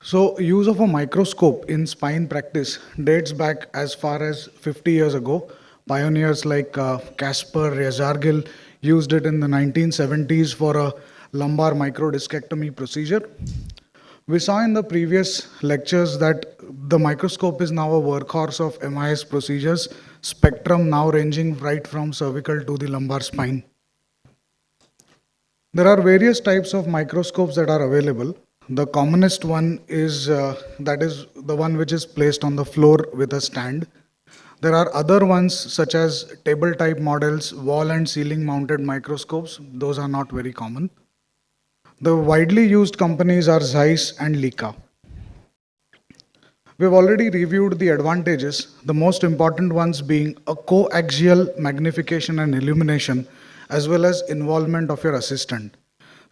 So, use of a microscope in spine practice dates back as far as 50 years ago. Pioneers like Caspar Yazargil used it in the 1970s for a lumbar microdiscectomy procedure. We saw in the previous lectures that the microscope is now a workhorse of MIS procedures, spectrum now ranging right from cervical to the lumbar spine. There are various types of microscopes that are available. The commonest one is that is the one which is placed on the floor with a stand. There are other ones such as table type models, wall and ceiling mounted microscopes. Those are not very common. The widely used companies are Zeiss and Leica. We've already reviewed the advantages, the most important ones being a coaxial magnification and illumination, as well as involvement of your assistant.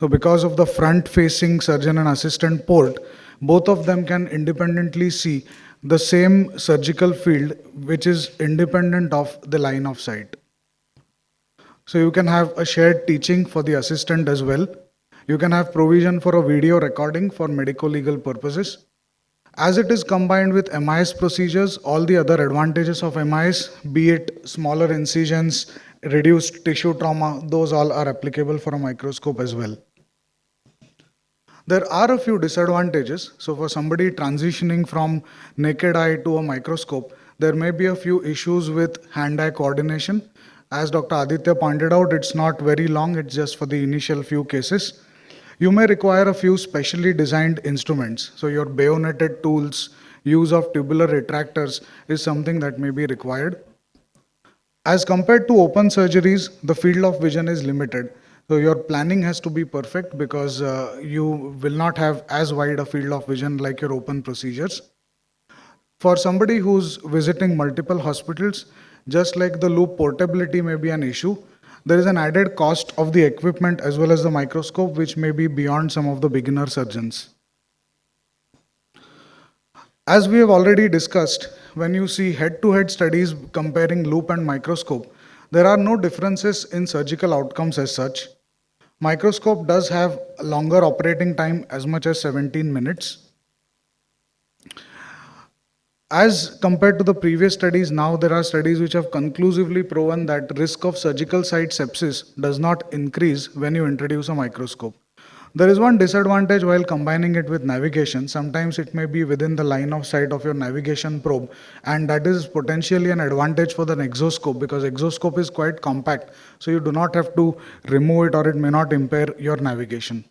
So because of the front facing surgeon and assistant port, both of them can independently see the same surgical field which is independent of the line of sight. So you can have a shared teaching for the assistant as well. You can have provision for a video recording for medico-legal purposes. As it is combined with MIS procedures, all the other advantages of MIS, be it smaller incisions, reduced tissue trauma, those all are applicable for a microscope as well. There are a few disadvantages. So for somebody transitioning from naked eye to a microscope, there may be a few issues with hand-eye coordination. As Dr. Aditya pointed out, it's not very long, it's just for the initial few cases. You may require a few specially designed instruments. So your bayoneted tools, use of tubular retractors is something that may be required. As compared to open surgeries, the field of vision is limited. So your planning has to be perfect because you will not have as wide a field of vision like your open procedures. For somebody who's visiting multiple hospitals, just like the loop portability may be an issue, there is an added cost of the equipment as well as the microscope, which may be beyond some of the beginner surgeons. As we have already discussed, when you see head-to-head studies comparing loop and microscope, there are no differences in surgical outcomes as such. Microscope does have a longer operating time as much as 17 minutes. As compared to the previous studies, now there are studies which have conclusively proven that risk of surgical site sepsis does not increase when you introduce a microscope. There is one disadvantage while combining it with navigation. Sometimes it may be within the line of sight of your navigation probe, and that is potentially an advantage for the exoscope because exoscope is quite compact, so you do not have to remove it or it may not impair your navigation.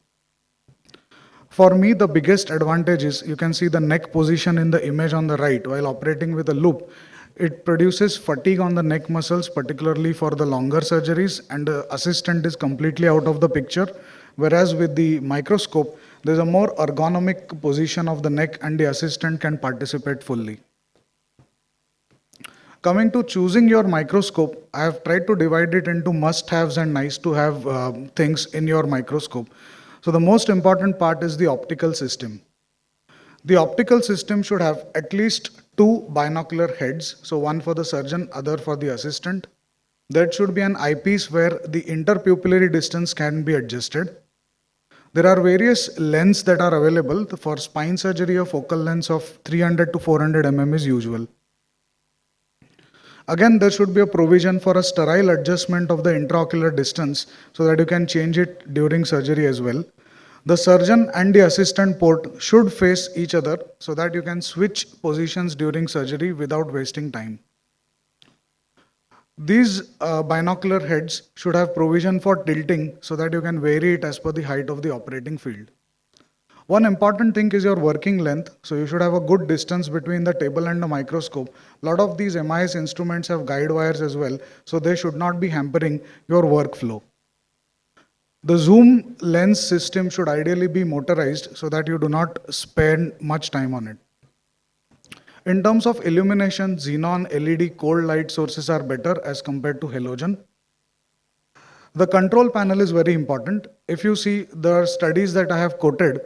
For me, the biggest advantage is you can see the neck position in the image on the right. While operating with a loop, it produces fatigue on the neck muscles, particularly for the longer surgeries, and the assistant is completely out of the picture. Whereas with the microscope, there's a more ergonomic position of the neck and the assistant can participate fully. Coming to choosing your microscope, I have tried to divide it into must-haves and nice-to-have things in your microscope. So the most important part is the optical system. The optical system should have at least 2 binocular heads, so one for the surgeon, other for the assistant. There should be an eyepiece where the interpupillary distance can be adjusted. There are various lenses that are available. For spine surgery, a focal length of 300 to 400 mm is usual. Again, there should be a provision for a sterile adjustment of the intraocular distance so that you can change it during surgery as well. The surgeon and the assistant port should face each other so that you can switch positions during surgery without wasting time. These binocular heads should have provision for tilting so that you can vary it as per the height of the operating field. One important thing is your working length. So you should have a good distance between the table and the microscope. A lot of these MIS instruments have guide wires as well, so they should not be hampering your workflow. The zoom lens system should ideally be motorized so that you do not spend much time on it. In terms of illumination, xenon, LED, cold light sources are better as compared to halogen. The control panel is very important. If you see the studies that I have quoted,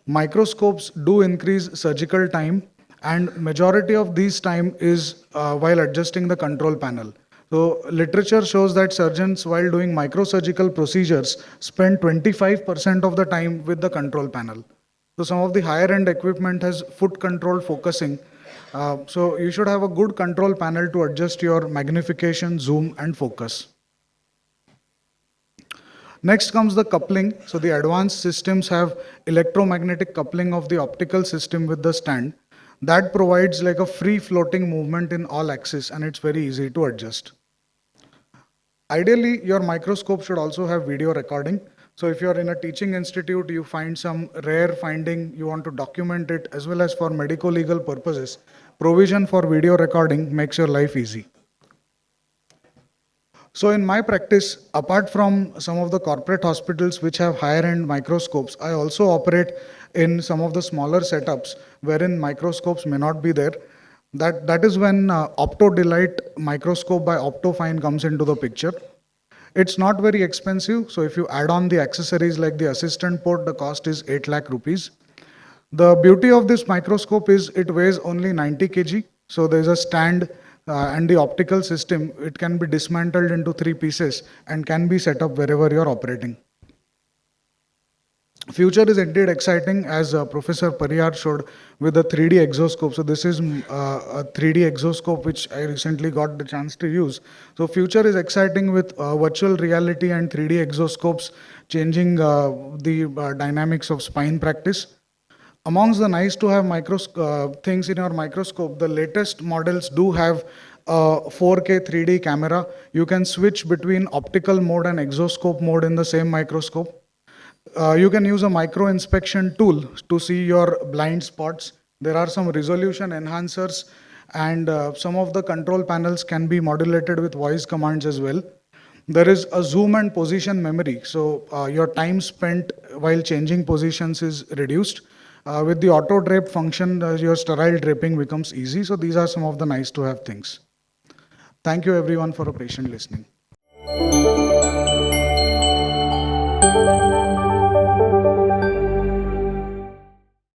microscopes do increase surgical time, and majority of these time is while adjusting the control panel. So literature shows that surgeons while doing microsurgical procedures spend 25% of the time with the control panel. So some of the higher end equipment has foot control focusing. So you should have a good control panel to adjust your magnification, zoom, and focus. Next comes the coupling. So the advanced systems have electromagnetic coupling of the optical system with the stand. That provides like a free floating movement in all axes, and it's very easy to adjust. Ideally, your microscope should also have video recording. So if you're in a teaching institute, you find some rare finding, you want to document it, as well as for medico legal purposes, provision for video recording makes your life easy. So in my practice, apart from some of the corporate hospitals which have higher end microscopes, I also operate in some of the smaller setups wherein microscopes may not be there. That is when Opto Delight microscope by Optofine comes into the picture. It's not very expensive, so if you add on the accessories like the assistant port, the cost is 8 lakh rupees. The beauty of this microscope is it weighs only 90 kg, so there's a stand and the optical system, it can be dismantled into 3 pieces and can be set up wherever you're operating. Future is indeed exciting, as Professor Pariyar showed with the 3D exoscope. So this is a 3D exoscope which I recently got the chance to use. So future is exciting with virtual reality and 3D exoscopes changing the dynamics of spine practice. Amongst the nice to have things in your microscope, the latest models do have a 4K 3D camera. You can switch between optical mode and exoscope mode in the same microscope. You can use a micro inspection tool to see your blind spots. There are some resolution enhancers, and some of the control panels can be modulated with voice commands as well. There is a zoom and position memory, so your time spent while changing positions is reduced. With the auto drape function, your sterile draping becomes easy. So these are some of the nice to have things. Thank you everyone for a patient listening.